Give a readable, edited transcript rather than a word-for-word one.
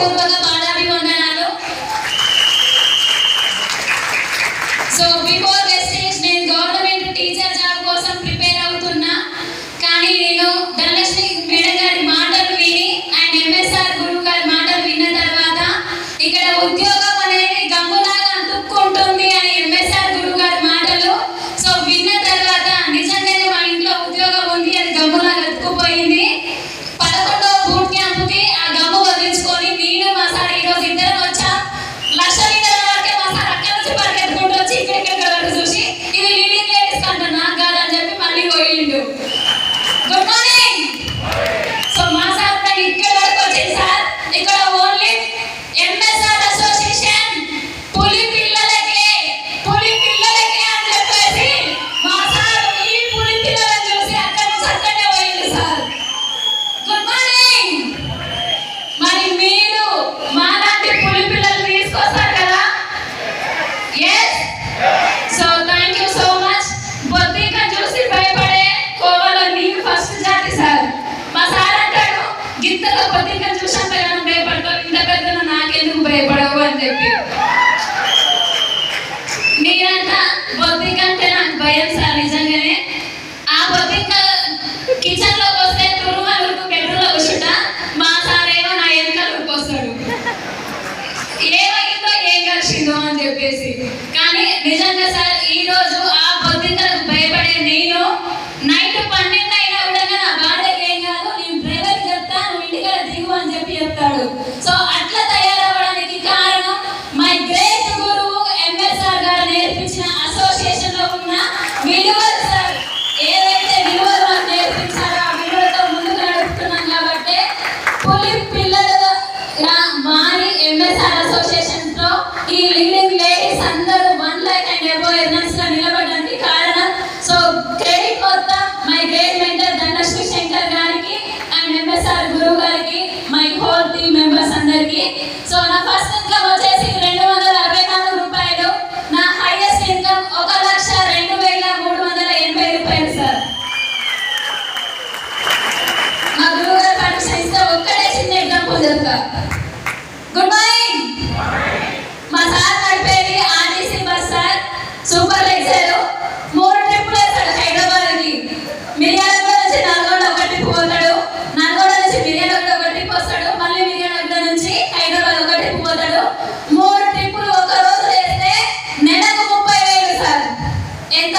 హృదయపూర్వక పాదాభివందనాలు. So before Vestige నేను గవర్నమెంట్ టీచర్ జాబ్ కోసం ప్రిపేర్ అవుతున్నా. కానీ నేను ధనలక్ష్మి మేడం గారి మాటలు విని అండ్ ఎంఎస్ఆర్ గురువు గారి మాటలు విన్న తర్వాత ఇక్కడ ఉద్యోగం అనేది గమ్ములాగా అంటుకుంటుంది అని ఎంఎస్ఆర్ గురువు గారి మాటలు సో విన్న తర్వాత నిజంగానే మా ఇంట్లో ఉద్యోగం ఉంది అని గమ్ములాగా అతుక్కుపోయింది. 11వ బూట్ క్యాంపుకి ఆ గమ్ము వదిలించుకొని నేను మా సార్ ఈరోజు ఇద్దరం వచ్చాం. లక్షల వరకే మా సార్ అక్కడి నుంచి పరిగెత్తుకుంటూ వచ్చి ఇక్కడ చూసి ఇది లీడింగ్ లేడీస్ కంటే నాకు కాదని చెప్పి మళ్ళీ పోయిండు. Good morning. సో మా సార్ ఇక్కడ వరకు వచ్చింది సార్. ఇక్కడ ఓన్లీ ఎంఎస్ఆర్ అసోసియేషన్ పులి పిల్లలకే అని చెప్పేసి మా సార్ ఈ పులి పిల్లలను చూసి అక్కడి నుంచి అక్కడే పోయింది సార్. Good morning. మరి మీరు మాలాంటి పులి పిల్లలు తీసుకొస్తారు కదా? Yes. So thank you so much. బొద్దింక చూసి భయపడే కోవలో నీవు ఫస్ట్ జాతి సార్. మా సార్ అంటాడు గిత్తలో బొద్దింక చూసాక భయపడతావు, ఇంత పెద్ద నాకెందుకు భయపడవు అని చెప్పి. నేనంట బొద్దింక అంటే నాకు భయం సార్ నిజంగానే. ఆ బొద్దింక కిచెన్ లోకి వస్తే తురుమలకు బెడ్రూమ్లో కూర్చుంట, మా సార్ ఏమో నా వెనకాల వస్తాడు ఏమైందో ఏం కలిసిందో అని చెప్పేసి. కానీ నిజంగా సార్ ఈ రోజు ఆ బొద్దింకలకు భయపడే నేను నైట్ 12 అయినా కూడా నా భార్యకి ఏం కాదు, నేను డ్రైవర్కి చెప్తా, నువ్వు ఇంటికాడ దిగు అని చెప్పి చెప్తాడు. సో అట్లా తయారవ్వడానికి కారణం మై గ్రేట్ గురువు ఎంఎస్ఆర్ గారు నేర్పించిన అసోసియేషన్ లో ఉన్న విలువలు సార్. ఏదైతే విలువలు మాకు నేర్పించారో ఆ విలువలతో ముందుకు నడుపుతున్నాం కాబట్టి పులి పిల్లలుగా మారి ఎంఎస్ఆర్ అసోసియేషన్ తో ఈ లీడింగ్ లేడీస్ అందరూ 1 lakh and above earners గా నిలబడడానికి కారణం. సో క్రెడిట్ మొత్తం my great mentor Dhanalakshmi Shankar గారికి అండ్ ఎంఎస్ఆర్ గురువు గారికి, మై హోల్ టీమ్ మెంబర్స్ అందరికి. సో నా ఫస్ట్ ఇన్కమ్ వచ్చేసి 264 రూపాయలు. నా హైయెస్ట్ ఇన్కమ్ 1,02,380 రూపాయలు సార్. మా గురువు గారు పర్మిషన్ ఇస్తే ఒక్కడే చిన్న ఎగ్జాంపుల్ చెప్తా. Good morning. మా సార్ నడిపేది RTC bus sir, super luxury. 3 ట్రిప్పులు వేస్తాడు హైదరాబాద్కి. మిర్యాలగూడ నుంచి నల్గొండ ఒక ట్రిప్ పోతాడు, నల్గొండ నుంచి మిర్యాలగూడ ఒక ట్రిప్ వస్తాడు, మళ్ళీ మిర్యాలగూడ నుంచి హైదరాబాద్ ఒక ట్రిప్ పోతాడు. 3 ట్రిప్పులు ఒక రోజు వేస్తే నెలకు 30,000 సార్. ఎంత?